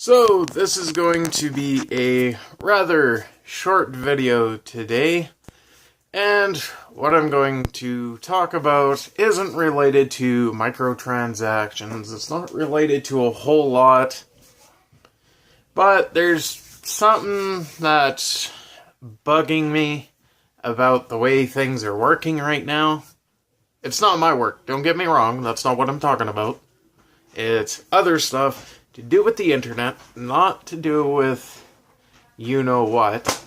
So, this is going to be a rather short video today, and what I'm going to talk about isn't related to microtransactions. It's not related to a whole lot, but there's something that's bugging me about the way things are working right now. It's not my work, don't get me wrong, that's not what I'm talking about. It's other stuff to do with the internet, not to do with you-know-what,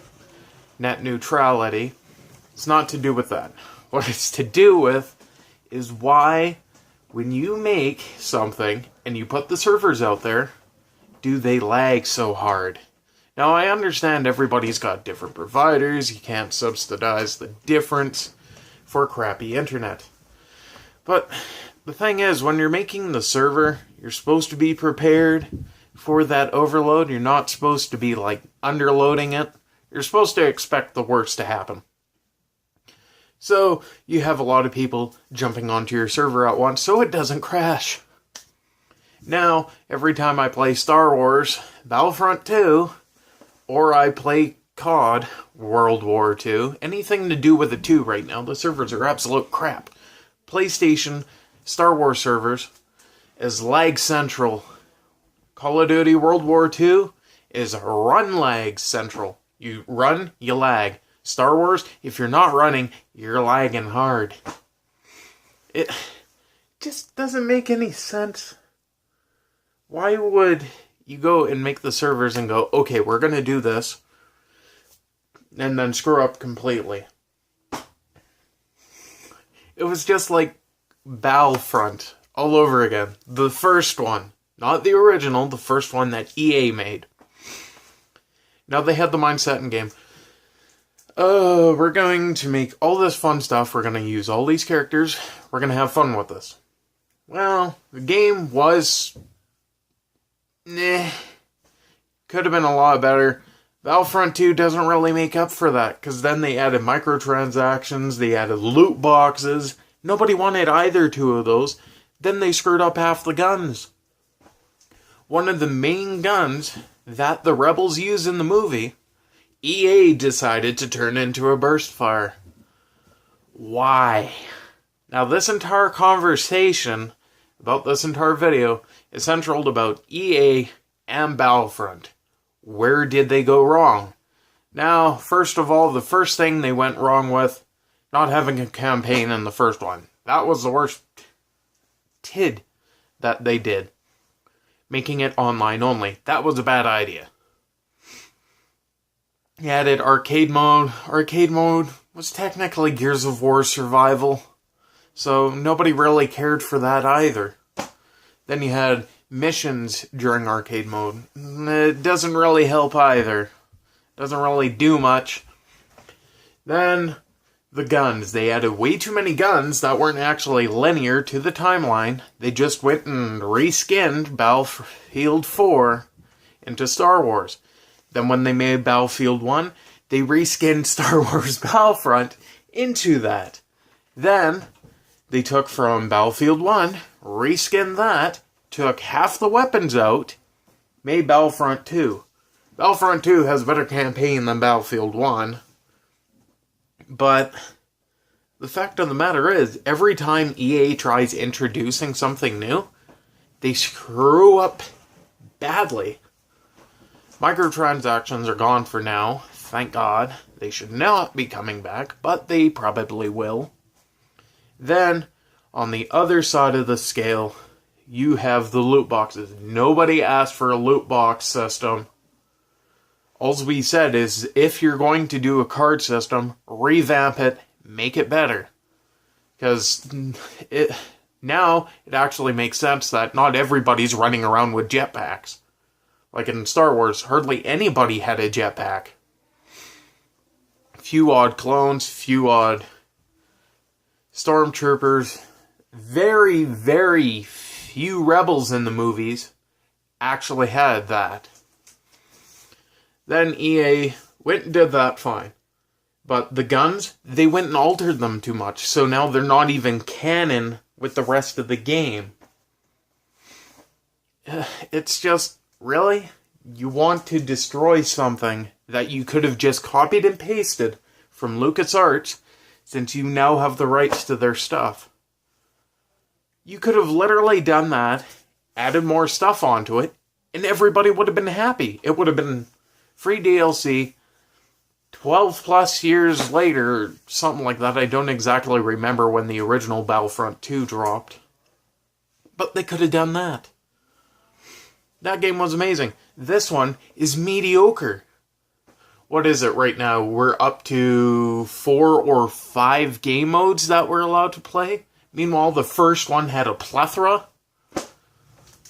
net neutrality. It's not to do with that. What it's to do with is why, when you make something and you put the servers out there, do they lag so hard? Now, I understand everybody's got different providers, you can't subsidize the difference for crappy internet. But the thing is, when you're making the server, you're supposed to be prepared for that overload. You're not supposed to be, underloading it. You're supposed to expect the worst to happen. So, you have a lot of people jumping onto your server at once so it doesn't crash. Now, every time I play Star Wars, Battlefront 2, or I play COD, World War 2, anything to do with the 2 right now, the servers are absolute crap. PlayStation Star Wars servers is lag central. Call of Duty World War 2 is run lag central. You run, you lag. Star Wars, if you're not running, you're lagging hard. It just doesn't make any sense. Why would you go and make the servers and go, okay, we're going to do this, and then screw up completely? It was just like Battlefront all over again. The first one. Not the original, the first one that EA made. Now they had the mindset in game. We're going to make all this fun stuff. We're going to use all these characters. We're going to have fun with this. Well, the game was... Could have been a lot better. Battlefront 2 doesn't really make up for that, because then they added microtransactions, they added loot boxes. Nobody wanted either two of those. Then they screwed up half the guns. One of the main guns that the rebels use in the movie, EA decided to turn into a burst fire. Why? Now this entire conversation about this entire video is centered about EA and Battlefront. Where did they go wrong? Now, first of all, the first thing they went wrong with, not having a campaign in the first one. That was the worst tid that they did. Making it online only. That was a bad idea. He added arcade mode. Arcade mode was technically Gears of War survival, so nobody really cared for that either. Then you had missions during arcade mode. It doesn't really help either. Doesn't really do much. Then, the guns. They added way too many guns that weren't actually linear to the timeline. They just went and reskinned Battlefield 4 into Star Wars. Then when they made Battlefield 1, they reskinned Star Wars Battlefront into that. Then, they took from Battlefield 1, reskinned that, took half the weapons out, made Battlefront 2. Battlefront 2 has a better campaign than Battlefield 1. But the fact of the matter is, every time EA tries introducing something new, they screw up badly. Microtransactions are gone for now, thank God. They should not be coming back, but they probably will. Then, on the other side of the scale, you have the loot boxes. Nobody asked for a loot box system. All we said is, if you're going to do a card system, revamp it, make it better. Because now it actually makes sense that not everybody's running around with jetpacks. Like in Star Wars, hardly anybody had a jetpack. Few odd clones, few odd stormtroopers. Very, very few rebels in the movies actually had that. Then EA went and did that fine. But the guns, they went and altered them too much, so now they're not even canon with the rest of the game. It's just, really? You want to destroy something that you could have just copied and pasted from LucasArts, since you now have the rights to their stuff. You could have literally done that, added more stuff onto it, and everybody would have been happy. It would have been free DLC, 12 plus years later, something like that. I don't exactly remember when the original Battlefront 2 dropped. But they could have done that. That game was amazing. This one is mediocre. What is it right now? We're up to 4 or 5 game modes that we're allowed to play. Meanwhile, the first one had a plethora.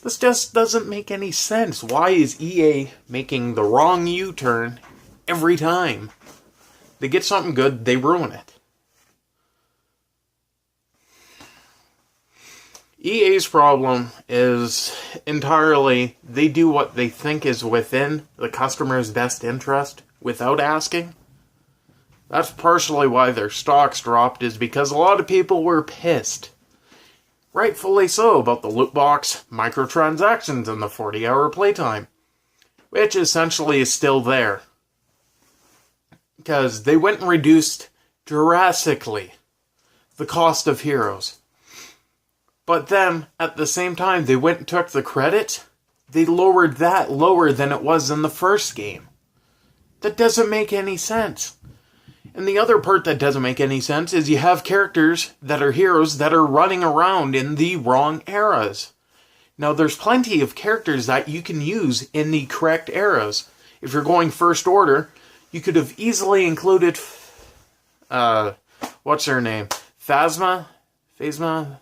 This just doesn't make any sense. Why is EA making the wrong U-turn every time? They get something good, they ruin it. EA's problem is entirely they do what they think is within the customer's best interest without asking. That's partially why their stocks dropped, is because a lot of people were pissed. Rightfully so, about the loot box, microtransactions, and the 40-hour playtime. Which essentially is still there. Because they went and reduced drastically the cost of heroes. But then, at the same time, they went and took the credit. They lowered that lower than it was in the first game. That doesn't make any sense. And the other part that doesn't make any sense is you have characters that are heroes that are running around in the wrong eras. Now, there's plenty of characters that you can use in the correct eras. If you're going first order, you could have easily included, what's her name? Phasma,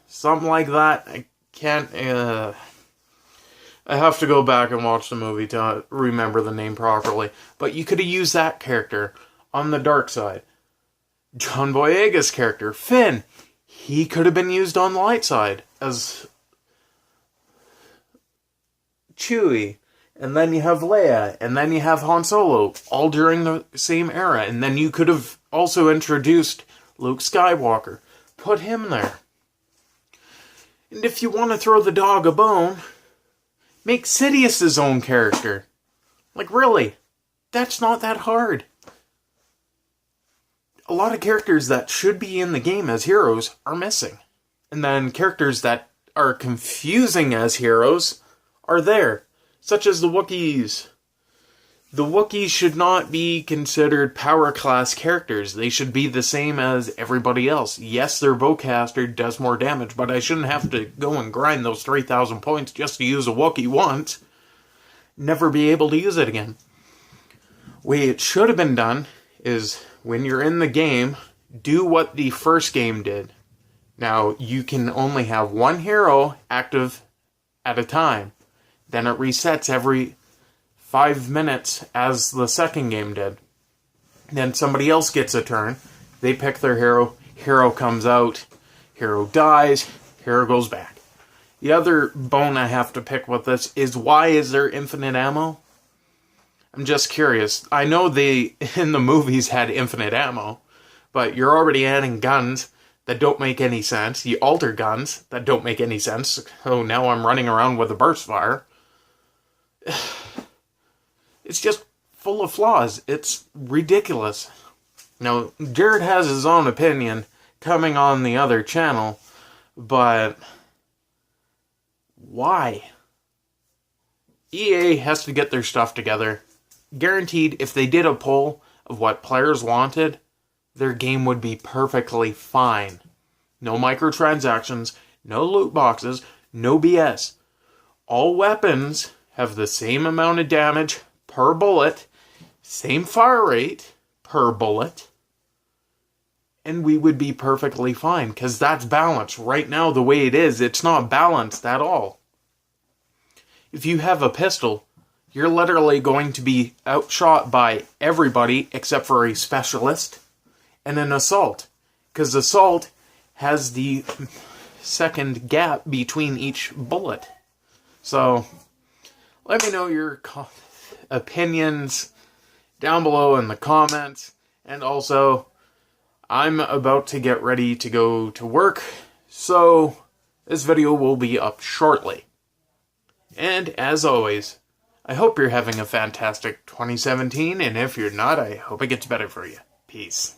something like that. I can't, I have to go back and watch the movie to remember the name properly. But you could have used that character on the dark side. John Boyega's character, Finn, he could have been used on the light side as Chewie. And then you have Leia, and then you have Han Solo, all during the same era. And then you could have also introduced Luke Skywalker. Put him there. And if you want to throw the dog a bone, make Sidious his own character. Like, really? That's not that hard. A lot of characters that should be in the game as heroes are missing. And then characters that are confusing as heroes are there. Such as the Wookiees. The Wookiees should not be considered power class characters. They should be the same as everybody else. Yes, their bowcaster does more damage, but I shouldn't have to go and grind those 3,000 points just to use a Wookiee once. Never be able to use it again. Way it should have been done is, when you're in the game, do what the first game did. Now, you can only have one hero active at a time. Then it resets every 5 minutes as the second game did. Then somebody else gets a turn. They pick their hero. Hero comes out. Hero dies. Hero goes back. The other bone I have to pick with this is, why is there infinite ammo? I'm just curious. I know they, in the movies, had infinite ammo. But you're already adding guns that don't make any sense. You alter guns that don't make any sense. Oh, now I'm running around with a burst fire. It's just full of flaws. It's ridiculous. Now, Jared has his own opinion coming on the other channel, but why? EA has to get their stuff together. Guaranteed, if they did a poll of what players wanted, their game would be perfectly fine. No microtransactions, no loot boxes, no BS. All weapons have the same amount of damage per bullet, same fire rate per bullet, and we would be perfectly fine, because that's balanced. Right now, the way it is, it's not balanced at all. If you have a pistol, you're literally going to be outshot by everybody except for a specialist and an assault, because assault has the second gap between each bullet. So, let me know your opinions down below in the comments. And also, I'm about to get ready to go to work, so this video will be up shortly. And as always, I hope you're having a fantastic 2017, and if you're not, I hope it gets better for you. Peace.